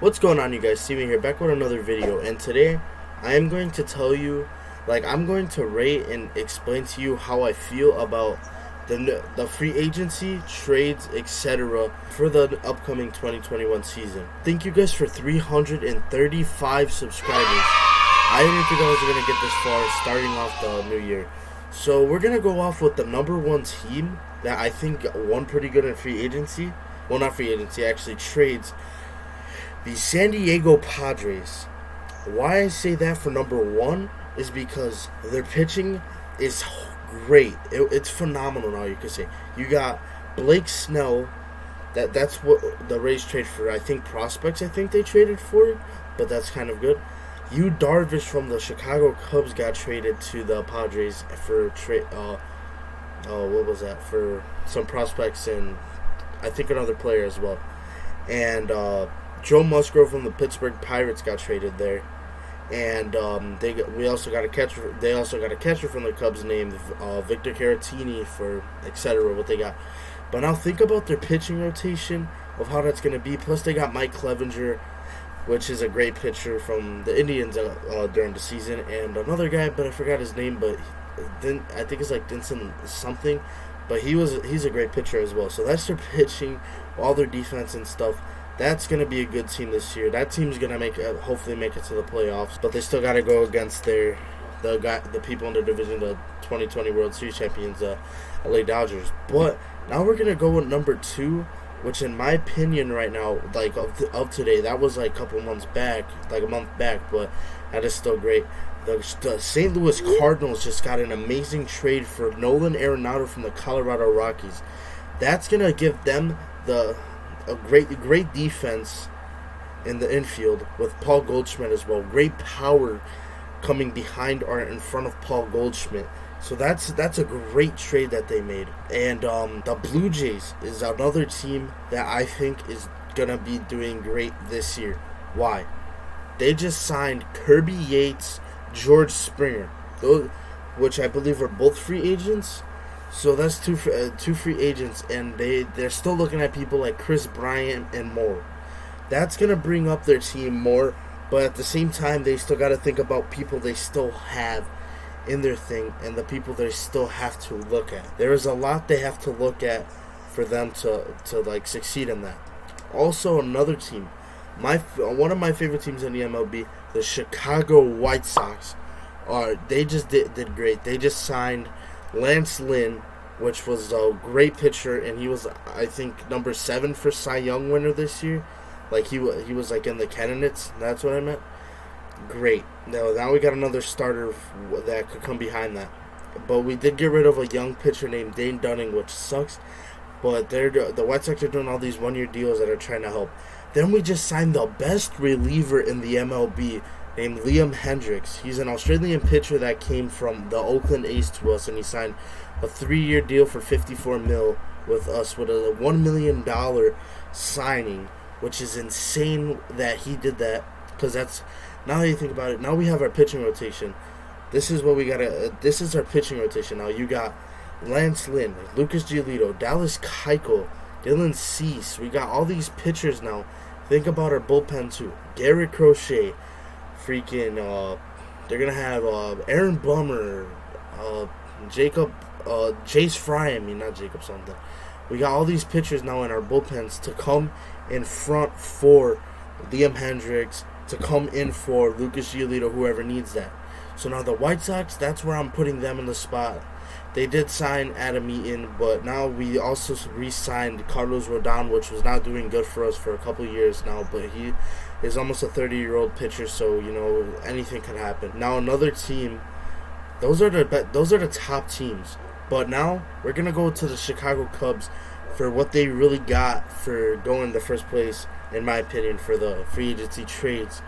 What's going on, you guys? Simeon here, back with another video, and today I am going to tell you, I'm going to rate and explain to you how I feel about the free agency, trades, etc. for the upcoming 2021 season. Thank you guys for 335 subscribers. I didn't think I was going to get this far starting off the new year. So we're going to go off with the number one team that I think won pretty good in free agency. Well, not free agency, actually trades. The San Diego Padres. Why I say that for number one is because their pitching is great. It's phenomenal now, you could say. You got Blake Snell. That's what the Rays trade for. I think prospects, I think they traded for, but that's kind of good. Yu Darvish from the Chicago Cubs got traded to the Padres for what was that? For some prospects and I think another player as well. And Joe Musgrove from the Pittsburgh Pirates got traded there, and we also got a catcher. They also got a catcher from the Cubs named Victor Caratini for etc. What they got, but now think about their pitching rotation of how that's going to be. Plus, they got Mike Clevenger, which is a great pitcher from the Indians during the season, and another guy, but I forgot his name, but I think it's like Dinson something, but he's a great pitcher as well. So that's their pitching, all their defense and stuff. That's going to be a good team this year. That team's going to hopefully make it to the playoffs, but they still got to go against the people in the division, the 2020 World Series champions, LA Dodgers. But now we're going to go with number two, which in my opinion right now, of today, that was like a couple months back, like a month back, but that is still great. The St. Louis Cardinals just got an amazing trade for Nolan Arenado from the Colorado Rockies. That's going to give them a great defense in the infield with Paul Goldschmidt as well. Great power coming behind or in front of Paul Goldschmidt. So that's a great trade that they made. And the Blue Jays is another team that I think is going to be doing great this year. Why? They just signed Kirby Yates, George Springer, which I believe are both free agents. So that's two free agents, and they're still looking at people like Chris Bryant and more. That's going to bring up their team more, but at the same time, they still got to think about people they still have in their thing and the people they still have to look at. There is a lot they have to look at for them to succeed in that. Also, another team, one of my favorite teams in the MLB, the Chicago White Sox, they just did great. They just signed Lance Lynn, which was a great pitcher, and he was, I think, number 7 for Cy Young winner this year. He was like in the candidates. That's what I meant. Great. Now we got another starter that could come behind that. But we did get rid of a young pitcher named Dane Dunning, which sucks. But the White Sox are doing all these one-year deals that are trying to help. Then we just signed the best reliever in the MLB, named Liam Hendrix. He's an Australian pitcher that came from the Oakland A's to us, and he signed a 3-year deal for $54 million with us with a $1 million signing, which is insane that he did that, because that's, now that you think about it, now we have our pitching rotation. This is what we got to, this is our pitching rotation. Now you got Lance Lynn, Lucas Giolito, Dallas Keuchel, Dylan Cease. We got all these pitchers now. Think about our bullpen too. Garrett Crochet, they're gonna have Aaron Bummer, Jace Fry. Not Jacob something. We got all these pitchers now in our bullpens to come in front for Liam Hendrix, to come in for Lucas Giolito, whoever needs that. So now the White Sox, that's where I'm putting them in the spot. They did sign Adam Eaton, but now we also re-signed Carlos Rodon, which was not doing good for us for a couple years now, but he is almost a 30-year-old pitcher, so anything can happen. Now another team, those are the top teams. But now we're gonna go to the Chicago Cubs for what they really got for going to first place, in my opinion, for the free agency trades.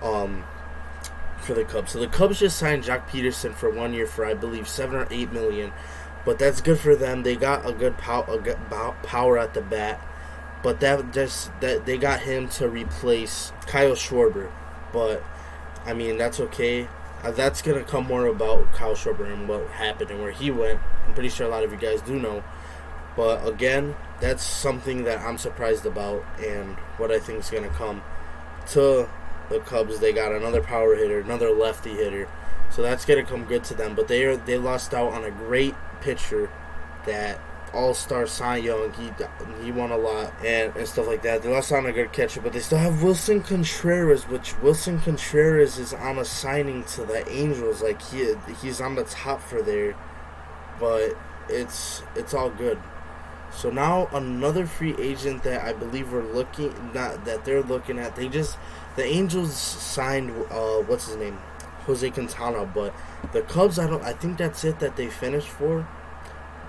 For the Cubs. So the Cubs just signed Jock Peterson for 1 year for, I believe, $7 or $8 million, but that's good for them. They got a good power at the bat, but that they got him to replace Kyle Schwarber. But I mean, that's okay. That's gonna come more about Kyle Schwarber and what happened and where he went. I'm pretty sure a lot of you guys do know, but again, that's something that I'm surprised about and what I think is gonna come to the Cubs, they got another power hitter, another lefty hitter. So that's going to come good to them. But they lost out on a great pitcher, that all-star Cy Young. He won a lot and stuff like that. They lost out on a good catcher, but they still have Wilson Contreras, which Wilson Contreras is on a signing to the Angels. Like, he's on the top for there. But it's all good. So now another free agent that I believe they're looking at. The Angels signed what's his name, Jose Quintana, but the Cubs, I think that's it that they finished for,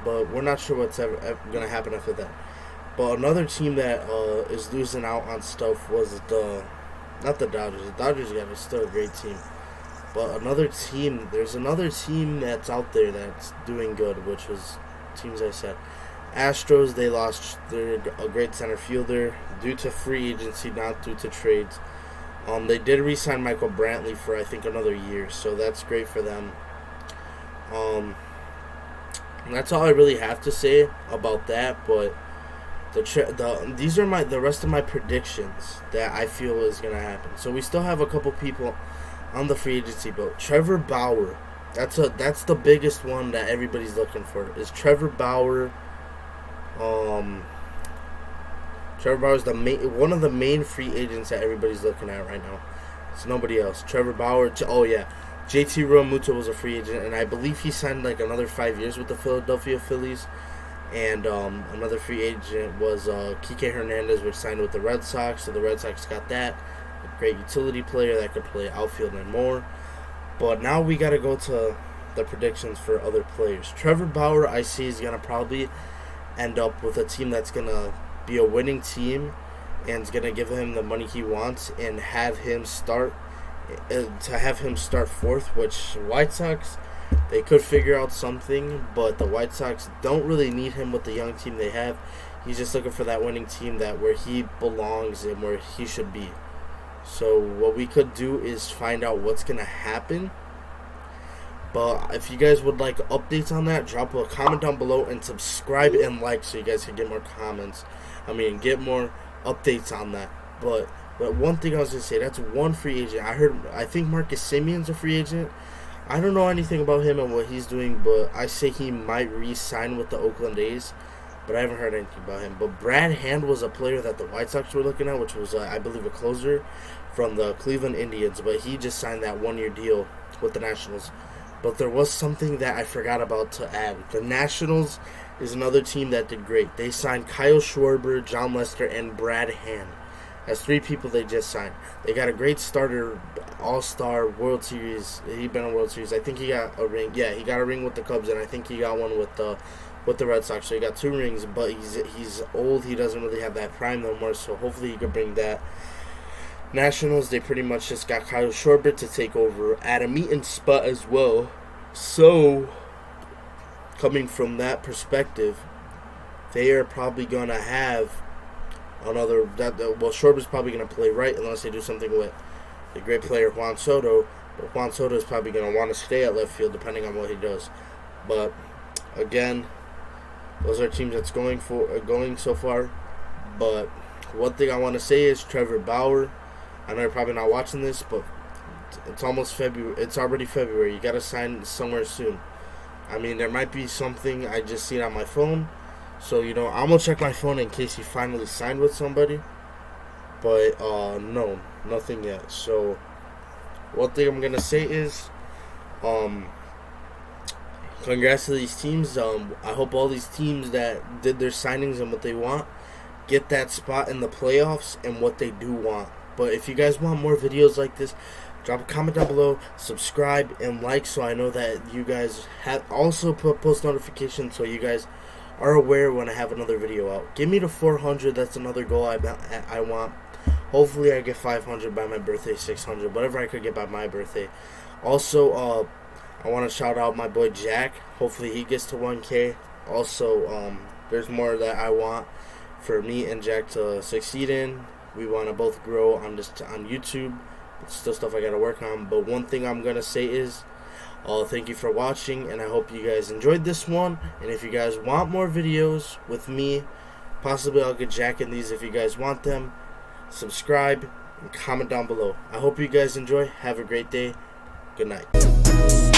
but we're not sure what's ever gonna happen after that. But another team that is losing out on stuff was not the Dodgers. The Dodgers are still a great team. But there's another team that's out there that's doing good, which was teams I said. Astros, they lost a great center fielder due to free agency, not due to trades. They did re-sign Michael Brantley for, I think, another year, so that's great for them. That's all I really have to say about that, but these are the rest of my predictions that I feel is going to happen. So we still have a couple people on the free agency boat. Trevor Bauer, that's the biggest one that everybody's looking for. Is Trevor Bauer? Trevor Bauer is one of the main free agents that everybody's looking at right now. It's nobody else. Trevor Bauer. Oh yeah, JT Realmuto was a free agent, and I believe he signed like another 5 years with the Philadelphia Phillies. And another free agent was Kike Hernandez, which signed with the Red Sox. So the Red Sox got that. A great utility player that could play outfield and more. But now we got to go to the predictions for other players. Trevor Bauer, I see, is going to probably end up with a team that's going to be a winning team and is going to give him the money he wants and have him start fourth, which White Sox, they could figure out something, but the White Sox don't really need him with the young team they have. He's just looking for that winning team where he belongs and where he should be. So what we could do is find out what's going to happen. But if you guys would like updates on that, drop a comment down below and subscribe and like so you guys can get more comments. Get more updates on that. But one thing I was going to say, that's one free agent. I think Marcus Simeon's a free agent. I don't know anything about him and what he's doing, but I say he might re-sign with the Oakland A's. But I haven't heard anything about him. But Brad Hand was a player that the White Sox were looking at, which was, I believe, a closer from the Cleveland Indians. But he just signed that one-year deal with the Nationals. But there was something that I forgot about to add. The Nationals is another team that did great. They signed Kyle Schwarber, John Lester, and Brad Hand. That's three people they just signed. They got a great starter, all-star, World Series. He's been in World Series. I think he got a ring. Yeah, he got a ring with the Cubs, and I think he got one with the Red Sox. So he got 2 rings, but he's old. He doesn't really have that prime no more, so hopefully he could bring that. Nationals, they pretty much just got Kyle Schwarber to take over Adam Eaton's spot as well. So, coming from that perspective, they are probably going to have Schwarber's probably going to play right unless they do something with the great player Juan Soto. But Juan Soto is probably going to want to stay at left field depending on what he does. But, again, those are teams that's going so far. But one thing I want to say is Trevor Bauer. I know you're probably not watching this, but it's almost February. It's already February. You got to sign somewhere soon. There might be something I just seen on my phone. So, I'm going to check my phone in case he finally signed with somebody. But, no, nothing yet. So, one thing I'm going to say is, congrats to these teams. I hope all these teams that did their signings and what they want get that spot in the playoffs and what they do want. But if you guys want more videos like this, drop a comment down below, subscribe, and like so I know that you guys have also put post notifications so you guys are aware when I have another video out. Give me to 400. That's another goal I want. Hopefully I get 500 by my birthday, 600, whatever I could get by my birthday. Also, I want to shout out my boy Jack. Hopefully he gets to 1K. Also, there's more that I want for me and Jack to succeed in. We want to both grow on YouTube. It's still stuff I got to work on. But one thing I'm going to say is, thank you for watching, and I hope you guys enjoyed this one. And if you guys want more videos with me, possibly I'll get Jack in these if you guys want them. Subscribe and comment down below. I hope you guys enjoy. Have a great day. Good night.